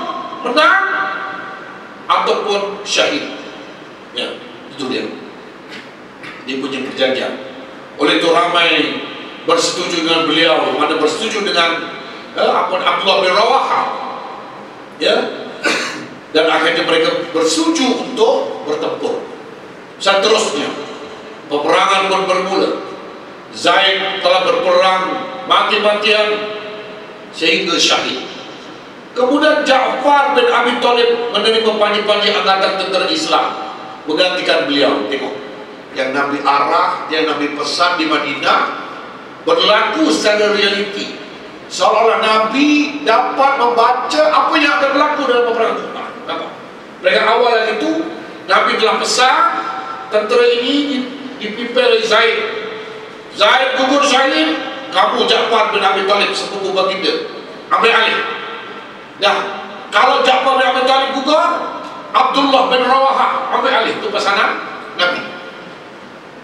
menang ataupun syahid, ya, itu dia punya perjanjian. Oleh itu ramai bersetuju dengan beliau, mana bersetuju dengan Abdullah bin Rawahah, ya, dan akhirnya mereka bersetuju untuk bertempur. Seterusnya peperangan pun bermula. Zaid telah berperang mati-matian sehingga syahid. Kemudian Ja'far bin Abi Thalib menerima panji-panji angkatan tentera Islam menggantikan beliau. Tengok, yang Nabi arah, yang Nabi pesan di Madinah berlaku secara realiti, seolah-olah Nabi dapat membaca apa yang akan berlaku dalam peperangan Uhud. Mereka awal yang itu Nabi telah pesan tentera ini dipimpin oleh Zaid. Zaid gugur syahid, kamu Ja'far bin Abi Thalib sepupu baginda ambil alih. Nah, kalau Ja'far bin Abi Thalib gugur, Abdullah bin Rawahah ambil alih. Itu pesanan Nabi.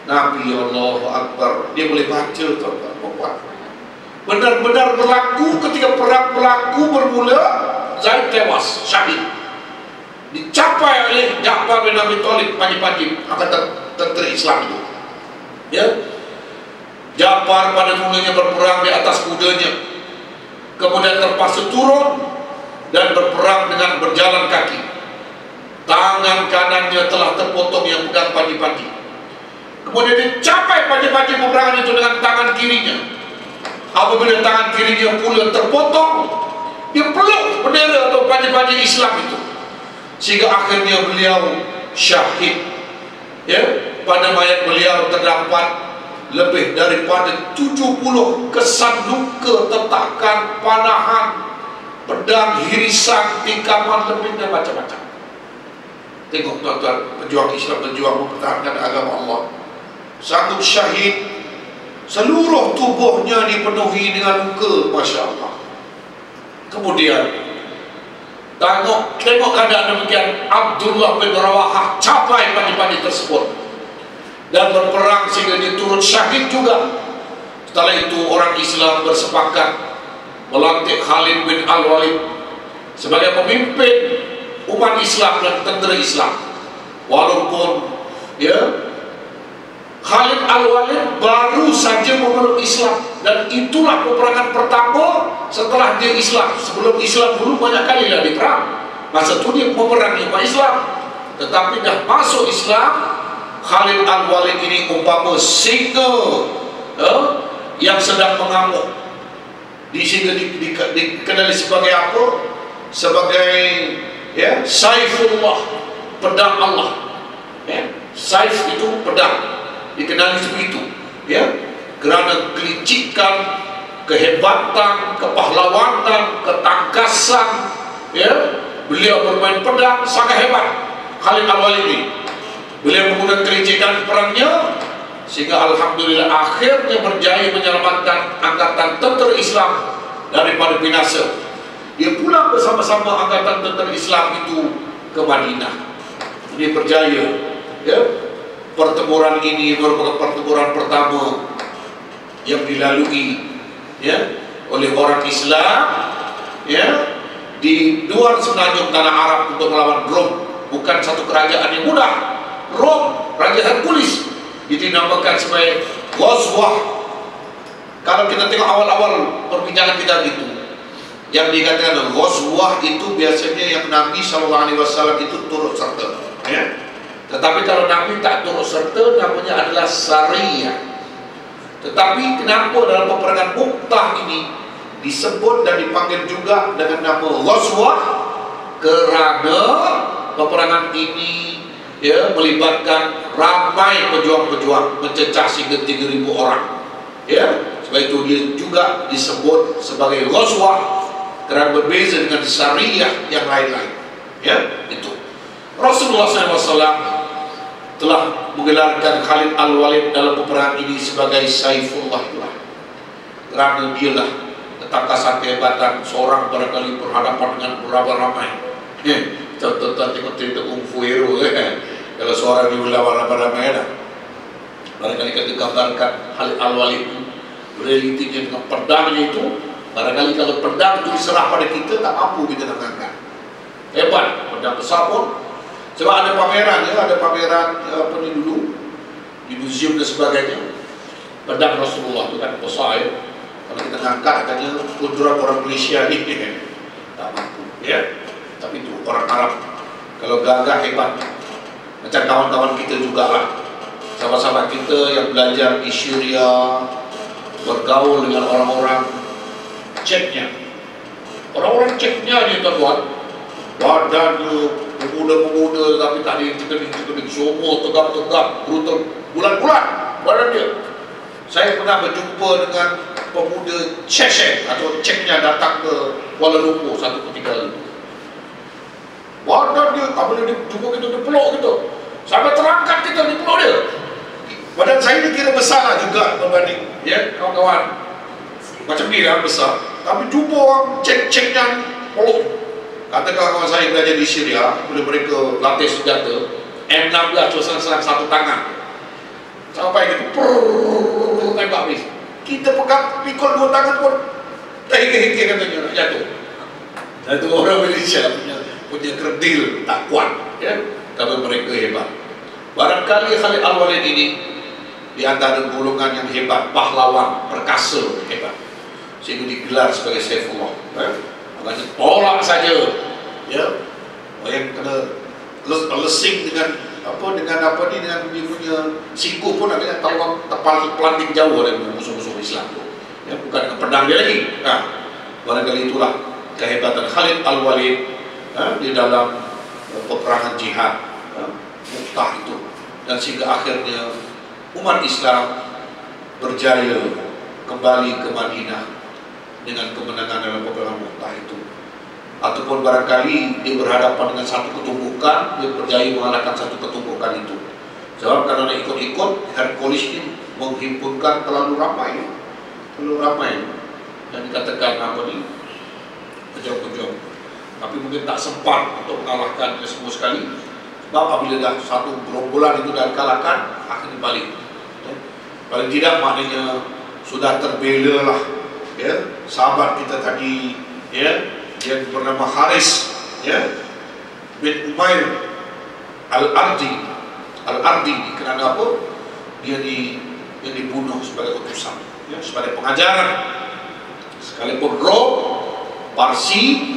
Nabi, Allahu Akbar, dia boleh baca, tuan-tuan. Benar-benar berlaku ketika perang berlaku bermula, Zaid tewas syahid, dicapai oleh Ja'far bin Abi Thalib, panji-panji angkatan tentera Islam itu, ya. Ja'far pada mulanya berperang di atas kudanya, kemudian terpaksa turun dan berperang dengan berjalan kaki. Tangan kanannya telah terpotong yang pegang panji-panji. Kemudian dicapai panji-panji peperangan itu dengan tangan kirinya. Apabila tangan kirinya pula terpotong, dia peluk bendera atau panji-panji Islam itu, sehingga akhirnya beliau syahid, ya. Pada mayat beliau terdapat lebih daripada 70 kesan luka, tetakan, panahan, pedang, hirisan, tikaman, lebih dan macam-macam. Tengok tuan-tuan, pejuang Islam, pejuang mempertahankan agama Allah, sanggup syahid, seluruh tubuhnya dipenuhi dengan luka, Masya Allah. Kemudian tengok keadaan demikian, Abdullah bin Rawahah capai panji-panji tersebut dan berperang sehingga dia turun syahid juga. Setelah itu orang Islam bersepakat melantik Khalid bin Al-Walid sebagai pemimpin umat Islam dan tentera Islam. Walaupun Khalid Al-Walid baru saja memeluk Islam, dan itulah peperangan pertama setelah dia Islam. Sebelum Islam dulu banyak kali lah diperang. Masa itu dia memerangi umat Islam. Tetapi dah masuk Islam, Khalid Al-Walid ini umpama singa yang sedang mengamuk. Singa dikenali sebagai apa? Sebagai Saifullah, pedang Allah. Saif itu pedang, dikenali seperti itu. Kerana kelicikan, kehebatan, kepahlawanan, ketangkasan, beliau bermain pedang sangat hebat. Khalid Al-Walid ini, beliau menggunakan kelicikan perangnya sehingga alhamdulillah akhirnya berjaya menyelamatkan angkatan tentera Islam daripada binasa. Dia pulang bersama-sama angkatan tentera Islam itu ke Madinah. Dia berjaya. Pertempuran ini merupakan pertempuran pertama yang dilalui oleh orang Islam di luar semenanjung tanah Arab untuk melawan Rom. Bukan satu kerajaan yang mudah. Rom, Raja Hercules, dinamakan sebagai Ghazwah. Kalau kita tengok awal-awal perbincangan kita gitu, yang dikatakan Ghazwah itu biasanya yang Nabi SAW itu turut serta. Tetapi kalau Nabi tak turut serta, namanya adalah Sariyah. Tetapi kenapa dalam peperangan Mu'tah ini disebut dan dipanggil juga dengan nama Ghazwah? Kerana peperangan ini melibatkan ramai pejuang-pejuang, mencecah hingga 3.000 orang. Sebab itu dia juga disebut sebagai Ghazwah, kerana berbeza dengan Sariyah yang lain-lain. Itu Rasulullah SAW telah menggelarkan Khalid Al-Walid dalam peperangan ini sebagai Saifullah itulah, kerana dialah ketangkasan, kehebatan seorang barangkali berhadapan dengan berapa ramai. Contoh-contoh tengok cerita Kung Fu Hero kalau seorang yang melawan ramai-ramai dah. Barangkali kita gambarkan Khalid Al-Walid itu realitinya dengan pedangnya itu. Barangkali kalau pedang itu diserah pada kita, tak mampu kita nak angkat. Hebat, pedang besar pun. Sebab ada pameran, ada pameran apa ni dulu di museum dan sebagainya. Pedang Rasulullah itu kan besar Kalau kita angkat katanya kuduran orang Malaysia ni tak mampu. Tapi itu orang Arab kalau gagah hebat. Macam kawan-kawan kita jugalah, sahabat-sahabat kita yang belajar di Syria, bergaul dengan orang-orang Ceknya. Orang-orang Ceknya ni tuan-tuan, badannya pemuda-pemuda tapi tak ada yang semua tegap-tegap, brutal, bulan-bulan badan dia. Saya pernah berjumpa dengan pemuda Czech atau Ceknya datang ke Kuala Lumpur satu ketika lalu. Badan dia, apabila dia jumpa kita, dia peluk kita sampai terangkat kita, dia peluk dia. Badan saya ni kira besar lah juga berbanding kawan-kawan, macam ni lah besar. Tapi jumpa orang Cek-Ceknya peluk. Kata kawan-kawan saya belajar di Syria, bila mereka latih senjata M16 serang satu tangan sampai gitu tembak habis. Kita pegang pikul dua tangan pun tak hingga-hingga katanya nak jatuh. Itu orang Malaysia punya kerdil tak kuat, tapi mereka hebat. Barangkali Khalid Al-Walid ini di antara golongan yang hebat, pahlawan, perkasa hebat, sehingga digelar sebagai Saifullah. Makanya tolak saja, yang kena lesing dengan punya siku pun akhirnya terpelanting jauh dari musuh-musuh Islam. Bukan dengan pedang dia lagi. Barangkali itulah kehebatan Khalid Al-Walid di dalam peperangan jihad Mu'tah itu, dan sehingga akhirnya umat Islam berjaya kembali ke Madinah dengan kemenangan dalam peperangan Mu'tah itu. Ataupun barangkali dia berhadapan dengan satu ketumpukan, dia berjaya mengalahkan satu ketumpukan itu. Sebab karena ikut-ikut Hercules ini menghimpunkan terlalu ramai, dan dikatakan apa ni, pejuang-pejuang. Tapi mungkin tak sempat untuk mengalahkan semua sekali. Sebab apabila dah satu gerombolan itu dah kalahkan, akhirnya balik. Paling tidak maknanya sudah terbela lah, ya, sahabat kita tadi, ya, yang bernama Haris, ya, bin Umair Al-Ardi, kerana apa? Dia dibunuh sebagai utusan, ya, sebagai pengajaran. Sekalipun Rom, Parsi,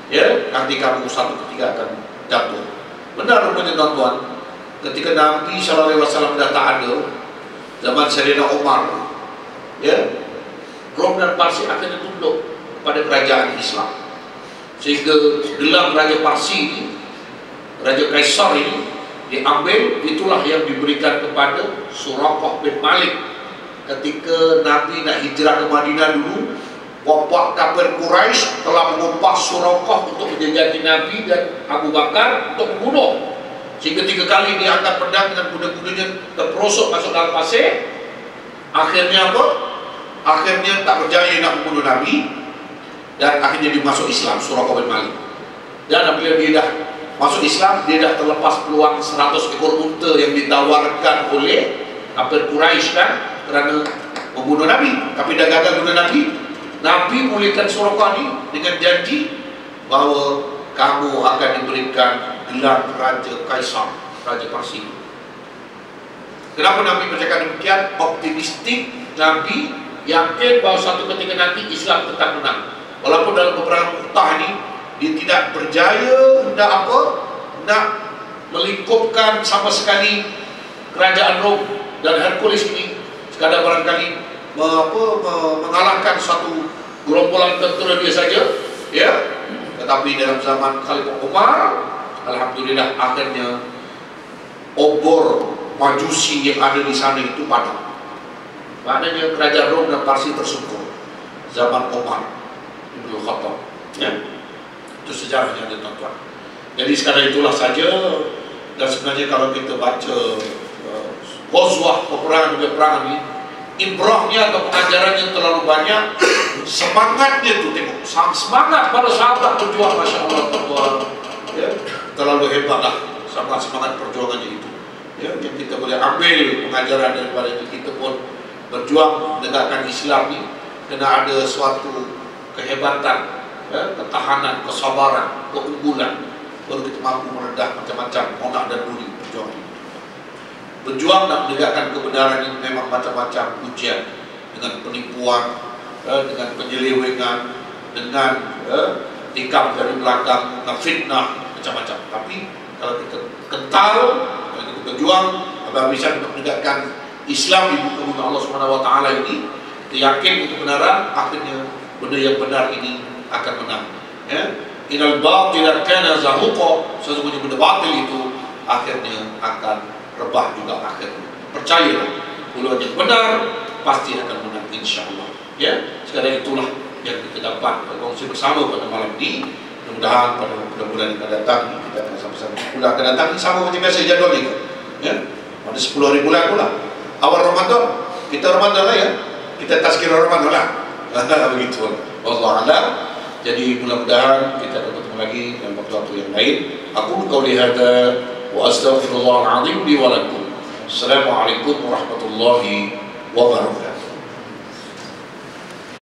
ya, nanti kamu satu ketika akan jatuh. Benar rupanya tuan-tuan, ketika Nabi SAW dah tak ada, zaman Sayyidina Umar, ya, Rom dan Parsi akhirnya tunduk pada kerajaan Islam, sehingga gelar Raja Parsi ini, Raja Kaisar ini diambil. Itulah yang diberikan kepada Suraqah bin Malik ketika Nabi nak hijrah ke Madinah dulu. Bapak kafir Quraisy telah mengupah Suraqah untuk menjajaki Nabi dan Abu Bakar untuk membunuh, sehingga 3 kali dia angkat pedang dan kuda-kudanya terperosok masuk dalam pasir. Akhirnya apa? Akhirnya tak berjaya nak membunuh Nabi, dan akhirnya dimasuk Islam Suraqah bin Malik. Dan apabila dia dah masuk Islam, dia dah terlepas peluang 100 ekor unta yang ditawarkan oleh kafir Quraisy kan, kerana membunuh Nabi, tapi dah gagal bunuh Nabi. Nabi pulihkan Suraqah ini dengan janji bahawa kamu akan diberikan gelar Raja Kaisar, Raja Parsi. Kenapa Nabi bercakap demikian? Optimistik Nabi, yakin bahawa satu ketika nanti Islam tetap menang. Walaupun dalam peperangan Mu'tah ini dia tidak berjaya nak melingkupkan sama sekali kerajaan Rom dan Hercules ini, sekadar barangkali mengalahkan satu gerombolan tentera dia saja, ya. Tetapi dalam zaman Khalifah Umar, alhamdulillah akhirnya obor Majusi yang ada di sana itu padam. Maknanya kerajaan Rom dan Parsi tersungkur zaman Umar Ibn Khattab, ya. Itu sejarahnya, tuan-tuan. Jadi sekadar itulah saja. Dan sebenarnya kalau kita baca Ghazwah, peperangan ini, ibrahnya atau pengajarannya terlalu banyak. Semangatnya tu tengok, semangat para sahabat berjuang, Masya Allah, tuan-tuan, ya, terlalu hebat lah semangat perjuangannya itu, ya. Yang kita boleh ambil pengajaran daripada itu. Kita pun berjuang menegakkan Islam ini kena ada suatu kehebatan, ya, ketahanan, kesabaran, keunggulan, baru kita mampu meredah macam-macam onak dan duri perjuangan. Berjuang nak menegakkan kebenaran ini memang macam-macam ujian, dengan penipuan, dengan penyelewengan, dengan tikam dari belakang, dengan fitnah, macam-macam. Tapi kalau kita kental, kalau kita berjuang, bisa untuk menegakkan Islam di muka bumi Allah SWT ini, kita yakin kebenaran, akhirnya benda yang benar ini akan menang, ya. Innal batila kana zahuqa, sesungguhnya benda batil itu akhirnya akan rebah juga akhirnya. Percayalah, puluhan yang benar pasti akan menang, insyaAllah, ya. Sekadar itulah yang kita dapat berkongsi bersama pada malam ini. Mudah-mudahan pada bulan-bulan yang akan datang kita akan sama-sama. Bulan akan datang sama macam biasa jadual ini, ya. Ada 10 hari bulan pula. Awal Ramadan, kita Ramadan lah, ya. Kita tazkirah Ramadan lah. Begitu. Wallahu a'lam. Jadi mudah-mudahan kita akan bertemu lagi dalam waktu-waktu yang lain. Aku qauli hadza wa astaghfirullahal azim li wa lakum. Assalamualaikum warahmatullahi wabarakatuh.